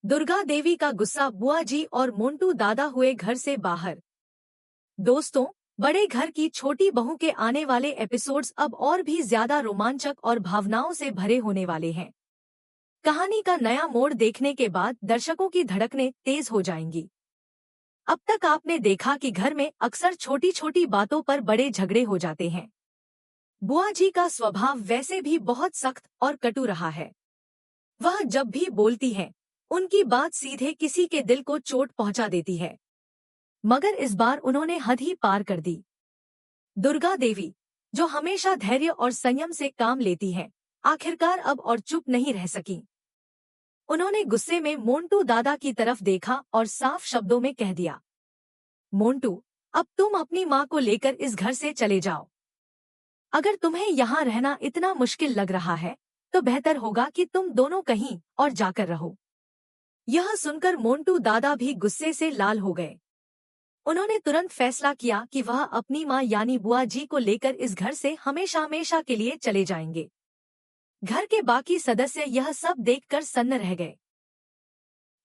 दुर्गा देवी का गुस्सा, बुआ जी और मोंटू दादा हुए घर से बाहर। दोस्तों, बड़े घर की छोटी बहू के आने वाले एपिसोड्स अब और भी ज्यादा रोमांचक और भावनाओं से भरे होने वाले हैं। कहानी का नया मोड़ देखने के बाद दर्शकों की धड़कनें तेज हो जाएंगी। अब तक आपने देखा कि घर में अक्सर छोटी छोटी बातों पर बड़े झगड़े हो जाते हैं। बुआ जी का स्वभाव वैसे भी बहुत सख्त और कटु रहा है। वह जब भी बोलती हैं, उनकी बात सीधे किसी के दिल को चोट पहुंचा देती है। मगर इस बार उन्होंने हद ही पार कर दी। दुर्गा देवी, जो हमेशा धैर्य और संयम से काम लेती हैं, आखिरकार अब और चुप नहीं रह सकी। उन्होंने गुस्से में मोंटू दादा की तरफ देखा और साफ शब्दों में कह दिया, मोंटू, अब तुम अपनी माँ को लेकर इस घर से चले जाओ। अगर तुम्हें यहाँ रहना इतना मुश्किल लग रहा है, तो बेहतर होगा कि तुम दोनों कहीं और जाकर रहो। यह सुनकर मोंटू दादा भी गुस्से से लाल हो गए। उन्होंने तुरंत फैसला किया कि वह अपनी मां यानी बुआ जी को लेकर इस घर से हमेशा हमेशा के लिए चले जाएंगे। घर के बाकी सदस्य यह सब देखकर सन्न रह गए।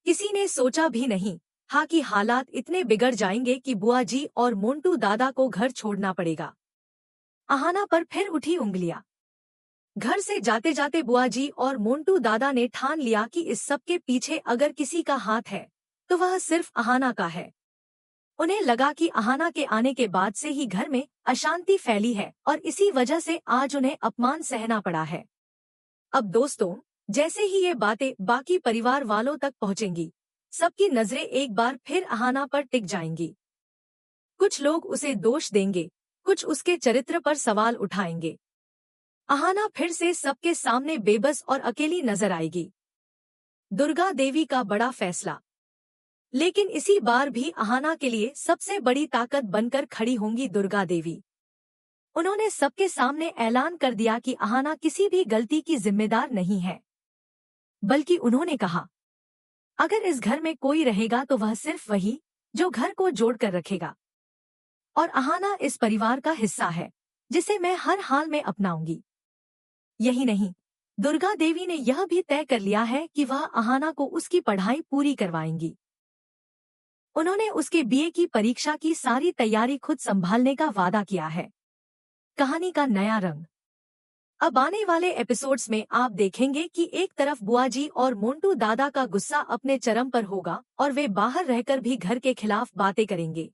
किसी ने सोचा भी नहीं कि हालात इतने बिगड़ जाएंगे कि बुआ जी और मोंटू दादा को घर छोड़ना पड़ेगा। अहाना पर फिर उठी उंगलियां। घर से जाते जाते बुआ जी और मोंटू दादा ने ठान लिया कि इस सब के पीछे अगर किसी का हाथ है, तो वह सिर्फ अहाना का है। उन्हें लगा कि अहाना के आने के बाद से ही घर में अशांति फैली है और इसी वजह से आज उन्हें अपमान सहना पड़ा है। अब दोस्तों, जैसे ही ये बातें बाकी परिवार वालों तक पहुंचेंगी, सबकी नजरें एक बार फिर अहाना पर टिक जाएंगी। कुछ लोग उसे दोष देंगे, कुछ उसके चरित्र पर सवाल उठाएंगे। अहाना फिर से सबके सामने बेबस और अकेली नजर आएगी। दुर्गा देवी का बड़ा फैसला। लेकिन इसी बार भी अहाना के लिए सबसे बड़ी ताकत बनकर खड़ी होंगी दुर्गा देवी। उन्होंने सबके सामने ऐलान कर दिया कि अहाना किसी भी गलती की जिम्मेदार नहीं है। बल्कि उन्होंने कहा, अगर इस घर में कोई रहेगा तो वह सिर्फ वही जो घर को जोड़कर रखेगा। और अहाना इस परिवार का हिस्सा है, जिसे मैं हर हाल में अपनाऊंगी। यही नहीं, दुर्गा देवी ने यह भी तय कर लिया है कि वह अहाना को उसकी पढ़ाई पूरी करवाएंगी। उन्होंने उसके बीए की परीक्षा की सारी तैयारी खुद संभालने का वादा किया है। कहानी का नया रंग। अब आने वाले एपिसोड्स में आप देखेंगे कि एक तरफ बुआ जी और मोंटू दादा का गुस्सा अपने चरम पर होगा और वे बाहर रहकर भी घर के खिलाफ बातें करेंगे।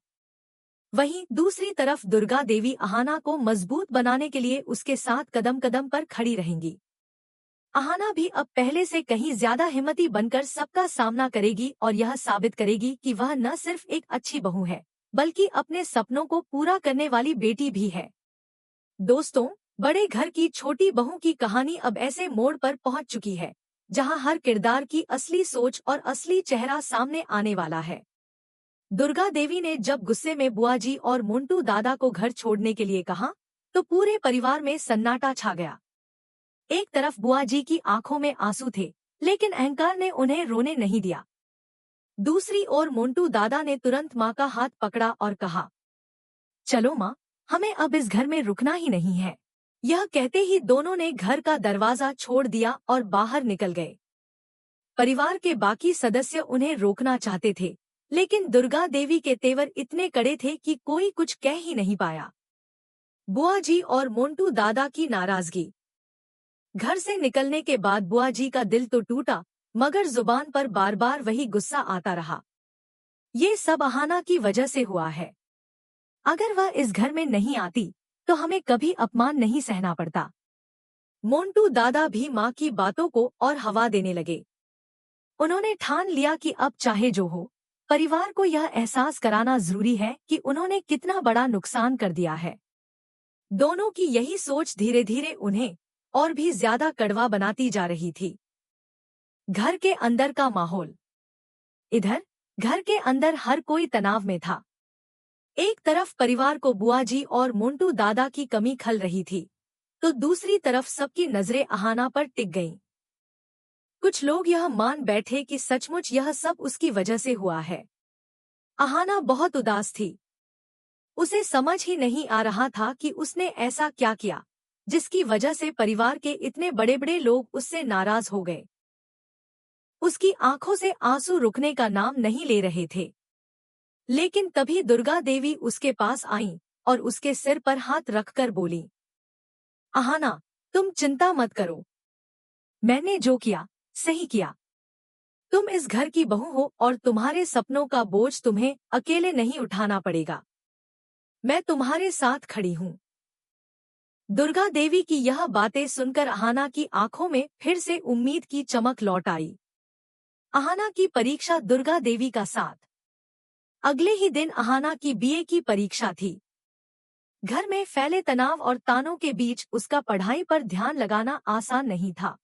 वहीं दूसरी तरफ दुर्गा देवी अहाना को मजबूत बनाने के लिए उसके साथ कदम कदम पर खड़ी रहेंगी। अहाना भी अब पहले से कहीं ज्यादा हिम्मती बनकर सबका सामना करेगी और यह साबित करेगी कि वह न सिर्फ एक अच्छी बहू है, बल्कि अपने सपनों को पूरा करने वाली बेटी भी है। दोस्तों, बड़े घर की छोटी बहू की कहानी अब ऐसे मोड़ पर पहुंच चुकी है, जहां हर किरदार की असली सोच और असली चेहरा सामने आने वाला है। दुर्गा देवी ने जब गुस्से में बुआ जी और मोंटू दादा को घर छोड़ने के लिए कहा, तो पूरे परिवार में सन्नाटा छा गया। एक तरफ बुआ जी की आंखों में आंसू थे, लेकिन अहंकार ने उन्हें रोने नहीं दिया। दूसरी ओर मोंटू दादा ने तुरंत मां का हाथ पकड़ा और कहा, चलो मां, हमें अब इस घर में रुकना ही नहीं है। यह कहते ही दोनों ने घर का दरवाजा छोड़ दिया और बाहर निकल गए। परिवार के बाकी सदस्य उन्हें रोकना चाहते थे, लेकिन दुर्गा देवी के तेवर इतने कड़े थे कि कोई कुछ कह ही नहीं पाया। बुआ जी और मोंटू दादा की नाराजगी। घर से निकलने के बाद बुआ जी का दिल तो टूटा, मगर जुबान पर बार बार वही गुस्सा आता रहा। ये सब अहाना की वजह से हुआ है। अगर वह इस घर में नहीं आती, तो हमें कभी अपमान नहीं सहना पड़ता। मोंटू दादा भी माँ की बातों को और हवा देने लगे। उन्होंने ठान लिया कि अब चाहे जो हो, परिवार को यह एहसास कराना जरूरी है कि उन्होंने कितना बड़ा नुकसान कर दिया है। दोनों की यही सोच धीरे धीरे उन्हें और भी ज्यादा कड़वा बनाती जा रही थी। घर के अंदर का माहौल। इधर घर के अंदर हर कोई तनाव में था। एक तरफ परिवार को बुआ जी और मोंटू दादा की कमी खल रही थी, तो दूसरी तरफ सबकी नजरें अहाना पर टिक गईं। कुछ लोग यह मान बैठे कि सचमुच यह सब उसकी वजह से हुआ है। अहाना बहुत उदास थी। उसे समझ ही नहीं आ रहा था कि उसने ऐसा क्या किया, जिसकी वजह से परिवार के इतने बड़े बड़े लोग उससे नाराज हो गए। उसकी आंखों से आंसू रुकने का नाम नहीं ले रहे थे। लेकिन तभी दुर्गा देवी उसके पास आईं और उसके सिर पर हाथ रखकर बोली, अहाना, तुम चिंता मत करो। मैंने जो किया, सही किया। तुम इस घर की बहू हो और तुम्हारे सपनों का बोझ तुम्हें अकेले नहीं उठाना पड़ेगा। मैं तुम्हारे साथ खड़ी हूँ। दुर्गा देवी की यह बातें सुनकर अहाना की आंखों में फिर से उम्मीद की चमक लौट आई। अहाना की परीक्षा दुर्गा देवी का साथ। अगले ही दिन अहाना की बीए की परीक्षा थी। घर में फैले तनाव और तानों के बीच उसका पढ़ाई पर ध्यान लगाना आसान नहीं था।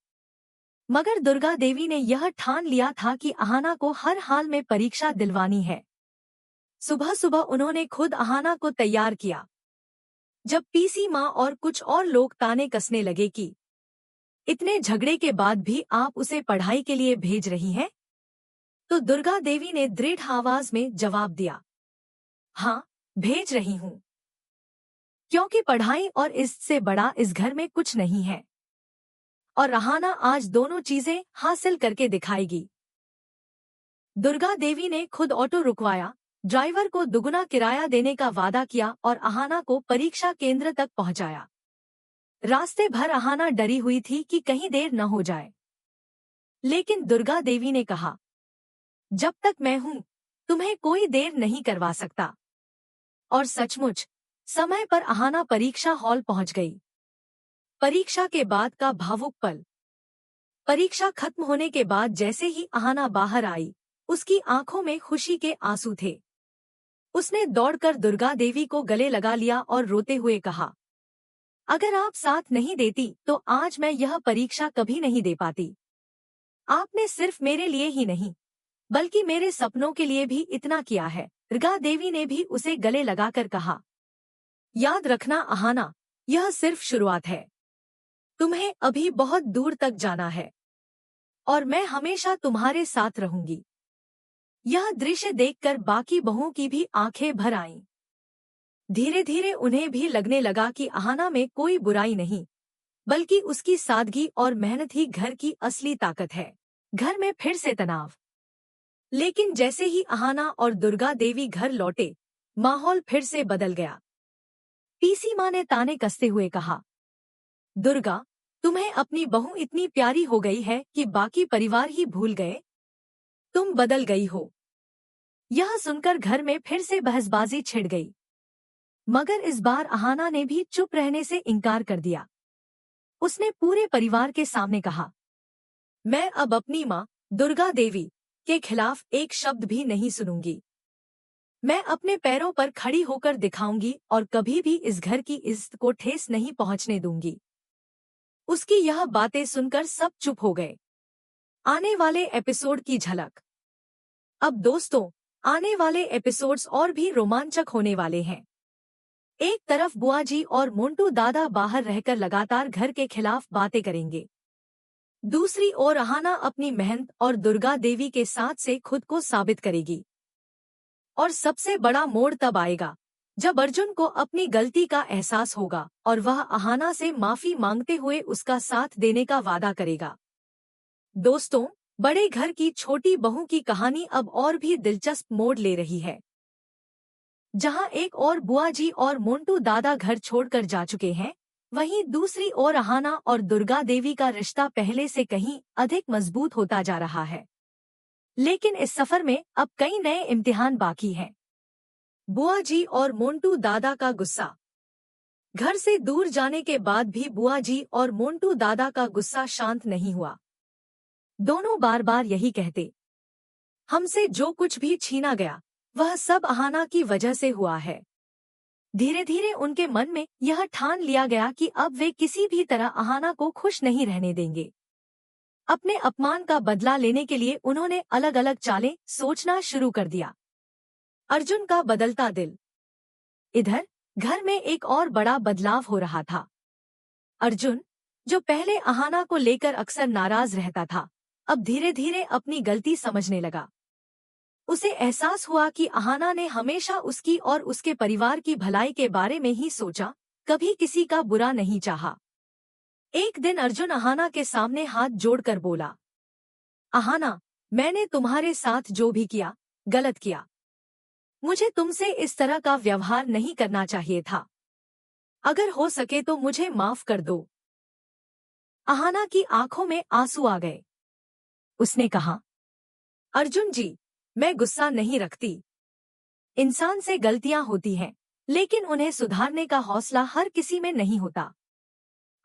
मगर दुर्गा देवी ने यह ठान लिया था कि अहाना को हर हाल में परीक्षा दिलवानी है। सुबह सुबह उन्होंने खुद अहाना को तैयार किया। जब पीसी माँ और कुछ और लोग ताने कसने लगे कि इतने झगड़े के बाद भी आप उसे पढ़ाई के लिए भेज रही हैं, तो दुर्गा देवी ने दृढ़ आवाज में जवाब दिया, हाँ, भेज रही हूँ। क्योंकि पढ़ाई और इससे बड़ा इस घर में कुछ नहीं है। और अहाना आज दोनों चीजें हासिल करके दिखाएगी। दुर्गा देवी ने खुद ऑटो रुकवाया, ड्राइवर को दुगुना किराया देने का वादा किया और अहाना को परीक्षा केंद्र तक पहुंचाया। रास्ते भर अहाना डरी हुई थी कि कहीं देर न हो जाए। लेकिन दुर्गा देवी ने कहा, जब तक मैं हूं, तुम्हें कोई देर नहीं करवा सकता। और सचमुच समय पर अहाना परीक्षा हॉल पहुंच गई। परीक्षा के बाद का भावुक पल। परीक्षा खत्म होने के बाद जैसे ही अहाना बाहर आई, उसकी आंखों में खुशी के आंसू थे। उसने दौड़कर दुर्गा देवी को गले लगा लिया और रोते हुए कहा, अगर आप साथ नहीं देती तो आज मैं यह परीक्षा कभी नहीं दे पाती। आपने सिर्फ मेरे लिए ही नहीं, बल्कि मेरे सपनों के लिए भी इतना किया है। दुर्गा देवी ने भी उसे गले लगाकर कहा, याद रखना अहाना, यह सिर्फ शुरुआत है। तुम्हें अभी बहुत दूर तक जाना है और मैं हमेशा तुम्हारे साथ रहूंगी। यह दृश्य देखकर बाकी बहुओं की भी आंखें भर आईं। धीरे धीरे उन्हें भी लगने लगा कि अहाना में कोई बुराई नहीं, बल्कि उसकी सादगी और मेहनत ही घर की असली ताकत है। घर में फिर से तनाव। लेकिन जैसे ही अहाना और दुर्गा देवी घर लौटे, माहौल फिर से बदल गया। पीसी माँ ने ताने कसते हुए कहा, दुर्गा, तुम्हें अपनी बहू इतनी प्यारी हो गई है कि बाकी परिवार ही भूल गए। तुम बदल गई हो। यह सुनकर घर में फिर से बहसबाजी छिड़ गई। मगर इस बार अहाना ने भी चुप रहने से इनकार कर दिया। उसने पूरे परिवार के सामने कहा, मैं अब अपनी माँ दुर्गा देवी के खिलाफ एक शब्द भी नहीं सुनूंगी। मैं अपने पैरों पर खड़ी होकर दिखाऊंगी और कभी भी इस घर की इज्जत को ठेस नहीं पहुंचने दूंगी। उसकी यह बातें सुनकर सब चुप हो गए। आने वाले एपिसोड की झलक। अब दोस्तों, आने वाले एपिसोड्स और भी रोमांचक होने वाले हैं। एक तरफ बुआ जी और मोंटू दादा बाहर रहकर लगातार घर के खिलाफ बातें करेंगे। दूसरी ओर अहाना अपनी मेहनत और दुर्गा देवी के साथ से खुद को साबित करेगी। और सबसे बड़ा मोड़ तब आएगा जब अर्जुन को अपनी गलती का एहसास होगा और वह अहाना से माफी मांगते हुए उसका साथ देने का वादा करेगा। दोस्तों, बड़े घर की छोटी बहू की कहानी अब और भी दिलचस्प मोड़ ले रही है। जहां एक और बुआ जी और मोंटू दादा घर छोड़कर जा चुके हैं, वहीं दूसरी ओर अहाना और दुर्गा देवी का रिश्ता पहले से कहीं अधिक मजबूत होता जा रहा है। लेकिन इस सफर में अब कई नए इम्तिहान बाकी हैं। बुआ जी और मोंटू दादा का गुस्सा। घर से दूर जाने के बाद भी बुआ जी और मोंटू दादा का गुस्सा शांत नहीं हुआ। दोनों बार बार यही कहते, हमसे जो कुछ भी छीना गया वह सब अहाना की वजह से हुआ है। धीरे धीरे उनके मन में यह ठान लिया गया कि अब वे किसी भी तरह अहाना को खुश नहीं रहने देंगे। अपने अपमान का बदला लेने के लिए उन्होंने अलग अलग चालें सोचना शुरू कर दिया। अर्जुन का बदलता दिल। इधर घर में एक और बड़ा बदलाव हो रहा था। अर्जुन, जो पहले अहाना को लेकर अक्सर नाराज रहता था, अब धीरे धीरे अपनी गलती समझने लगा। उसे एहसास हुआ कि अहाना ने हमेशा उसकी और उसके परिवार की भलाई के बारे में ही सोचा, कभी किसी का बुरा नहीं चाहा। एक दिन अर्जुन अहाना के सामने हाथ जोड़कर बोला, अहाना, मैंने तुम्हारे साथ जो भी किया, गलत किया। मुझे तुमसे इस तरह का व्यवहार नहीं करना चाहिए था। अगर हो सके तो मुझे माफ कर दो। अहाना की आंखों में आंसू आ गए। उसने कहा, अर्जुन जी, मैं गुस्सा नहीं रखती। इंसान से गलतियां होती हैं, लेकिन उन्हें सुधारने का हौसला हर किसी में नहीं होता।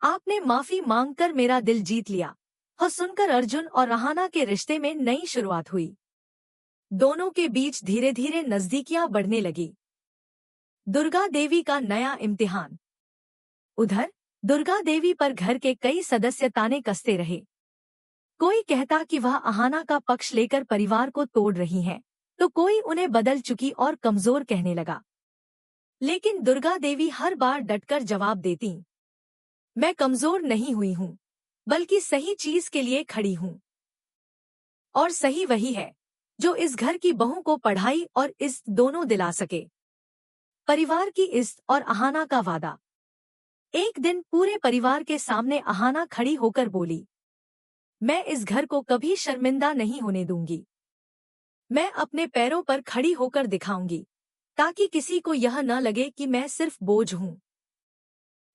आपने माफी मांगकर मेरा दिल जीत लिया। और सुनकर अर्जुन और रहाना के रिश्ते में नई शुरुआत हुई। दोनों के बीच धीरे धीरे नजदीकियां बढ़ने लगी। दुर्गा देवी का नया इम्तिहान। उधर दुर्गा देवी पर घर के कई सदस्य ताने कसते रहे। कोई कहता कि वह अहाना का पक्ष लेकर परिवार को तोड़ रही हैं, तो कोई उन्हें बदल चुकी और कमजोर कहने लगा। लेकिन दुर्गा देवी हर बार डटकर जवाब देती, मैं कमजोर नहीं हुई हूँ, बल्कि सही चीज के लिए खड़ी हूँ। और सही वही है जो इस घर की बहू को पढ़ाई और इज्जत दोनों दिला सके। परिवार की इज्जत और अहाना का वादा। एक दिन पूरे परिवार के सामने अहाना खड़ी होकर बोली, मैं इस घर को कभी शर्मिंदा नहीं होने दूंगी। मैं अपने पैरों पर खड़ी होकर दिखाऊंगी, ताकि किसी को यह न लगे कि मैं सिर्फ बोझ हूँ।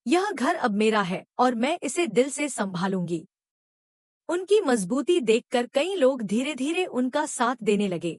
यह घर अब मेरा है और मैं इसे दिल से संभालूंगी। उनकी मजबूती देखकर कई लोग धीरे धीरे उनका साथ देने लगे।